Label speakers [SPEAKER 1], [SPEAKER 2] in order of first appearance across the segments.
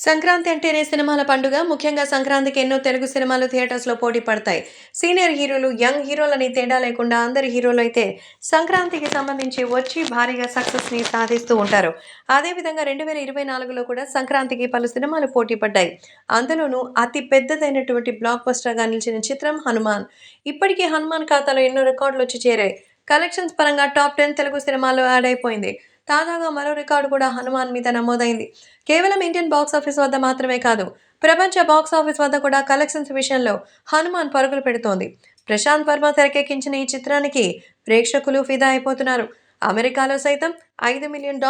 [SPEAKER 1] సంక్రాంతి అంటేనే సినిమాల పండుగ. ముఖ్యంగా సంక్రాంతికి ఎన్నో తెలుగు సినిమాలు థియేటర్స్‌లో పోటీ పడతాయి. సీనియర్ హీరోలు, యంగ్ హీరోలని తేడా లేకుండా అందరి హీరోలైతే సంక్రాంతికి సంబంధించి వచ్చి భారీగా సక్సెస్‌ని సాధిస్తూ ఉంటారు. అదేవిధంగా 2024లో కూడా సంక్రాంతికి పలు సినిమాలు పోటీ పడ్డాయి. అందులోనూ అతి పెద్దదైనటువంటి బ్లాక్ బస్టర్‌గా నిలిచిన చిత్రం 'హనుమాన్'. ఇప్పటికే 'హనుమాన్' ఖాతాలో ఎన్నో రికార్డులొచ్చి చేరాయి. కలెక్షన్స్ పరంగా టాప్ 10 తెలుగు సినిమాల్లో యాడ్ అయిపోయింది. తాజాగా మరో రికార్డు కూడా 'హనుమాన్' మీద నమోదైంది. కేవలం ఇండియన్ బాక్సాఫీస్ వద్ద మాత్రమే కాదు, ప్రపంచ బాక్సాఫీస్ వద్ద కూడా కలెక్షన్స్ విషయంలో 'హనుమాన్' పరుగులు పెడుతోంది. ప్రశాంత్ వర్మ తెరకెక్కించిన ఈ చిత్రానికి ప్రేక్షకులు ఫిదా అయిపోతున్నారు. అమెరికాలో సైతం $5 మిలియన్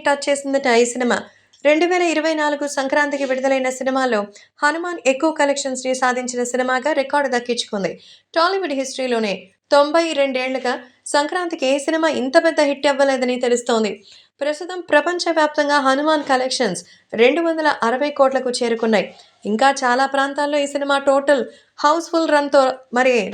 [SPEAKER 1] టచ్ చేసిందట ఈ సినిమా. 2024 సంక్రాంతికి విడుదలైన సినిమాల్లో 'హనుమాన్' ఎక్కువ కలెక్షన్స్‌ని సాధించిన సినిమాగా రికార్డు దక్కించుకుంది. టాలీవుడ్ హిస్టరీలోనే 92 ఏళ్లుగా సంక్రాంతికి ఏ సినిమా ఇంత పెద్ద హిట్ అవ్వలేదని తెలుస్తోంది. ప్రస్తుతం ప్రపంచవ్యాప్తంగా 'హనుమాన్' కలెక్షన్స్ 260 కోట్లకు చేరుకున్నాయి. ఇంకా చాలా ప్రాంతాల్లో ఈ సినిమా టోటల్ హౌస్‌ఫుల్ రన్‌తో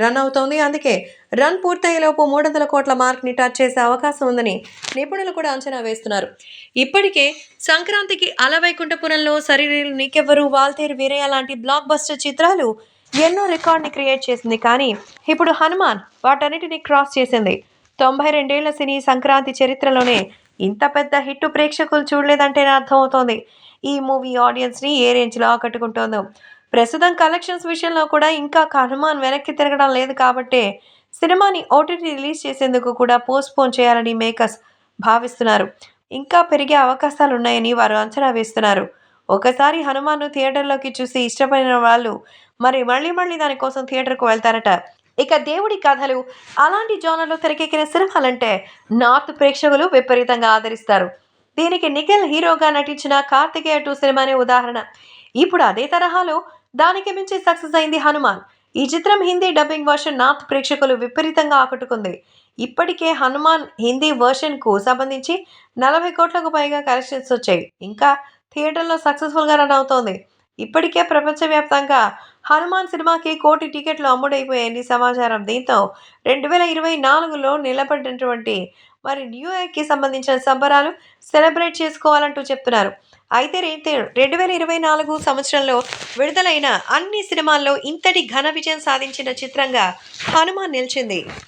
[SPEAKER 1] రన్ అవుతోంది. అందుకే రన్ పూర్తయ్యేలోపు 300 కోట్ల మార్క్‌ని టచ్ చేసే అవకాశం ఉందని నిపుణులు కూడా అంచనా వేస్తున్నారు. ఇప్పటికే సంక్రాంతికి 'అలవైకుంఠపురంలో', 'సరిలేరు నీకెవ్వరు', 'వాల్తేరు వీరయ్య' లాంటి బ్లాక్ బస్టర్ చిత్రాలు ఎన్నో రికార్డ్‌ని క్రియేట్ చేసింది. కానీ ఇప్పుడు 'హనుమాన్' వాటన్నిటిని క్రాస్ చేసింది. 92 ఏళ్ల సినీ సంక్రాంతి చరిత్రలోనే ఇంత పెద్ద హిట్ ప్రేక్షకులు చూడలేదంటేనే అర్థమవుతోంది. ఈ మూవీ ఆడియన్స్‌ని ఏ రేంజ్‌లో ఆకట్టుకుంటోందో. ప్రస్తుతం కలెక్షన్స్ విషయంలో కూడా ఇంకా 'హనుమాన్' వెనక్కి తిరగడం లేదు కాబట్టే సినిమాని ఓటీటీ రిలీజ్ చేసేందుకు కూడా పోస్ట్‌పోన్ చేయాలని మేకర్స్ భావిస్తున్నారు. ఇంకా పెరిగే అవకాశాలున్నాయని వారు అంచనా వేస్తున్నారు. ఒకసారి 'హనుమాన్‌ను' థియేటర్‌లోకి చూసి ఇష్టపడిన వాళ్ళు మళ్ళీ మళ్ళీ దాని కోసం థియేటర్‌కు వెళ్తారట. ఇక దేవుడి కథలు, అలాంటి జోనర్‌లో తెరకెక్కిన సినిమాలంటే నార్త్ ప్రేక్షకులు విపరీతంగా ఆదరిస్తారు. దీనికి నిఖిల్ హీరోగా నటించిన 'కార్తికేయ 2' సినిమానే ఉదాహరణ. ఇప్పుడు అదే తరహాలో దానికి మించి సక్సెస్ అయింది 'హనుమాన్'. ఈ చిత్రం హిందీ డబ్బింగ్ వర్షన్ నార్త్ ప్రేక్షకులు విపరీతంగా ఆకట్టుకుంది. ఇప్పటికే 'హనుమాన్' హిందీ వర్షన్‌కు సంబంధించి 40 కోట్లకు పైగా కలెక్షన్స్ వచ్చాయి. ఇంకా థియేటర్‌లో సక్సెస్‌ఫుల్‌గా రన్ అవుతోంది. ఇప్పటికే ప్రపంచవ్యాప్తంగా 'హనుమాన్' సినిమాకి 1,00,00,000 టికెట్లు అమ్ముడైపోయాయని సమాచారం. దీంతో 2024లో నిలబడినటువంటి న్యూ ఇయర్‌కి సంబంధించిన సంబరాలు సెలబ్రేట్ చేసుకోవాలంటూ చెప్తున్నారు. అయితే 2024 సంవత్సరంలో విడుదలైన అన్ని సినిమాల్లో ఇంతటి ఘన విజయం సాధించిన చిత్రంగా 'హనుమాన్' నిలిచింది.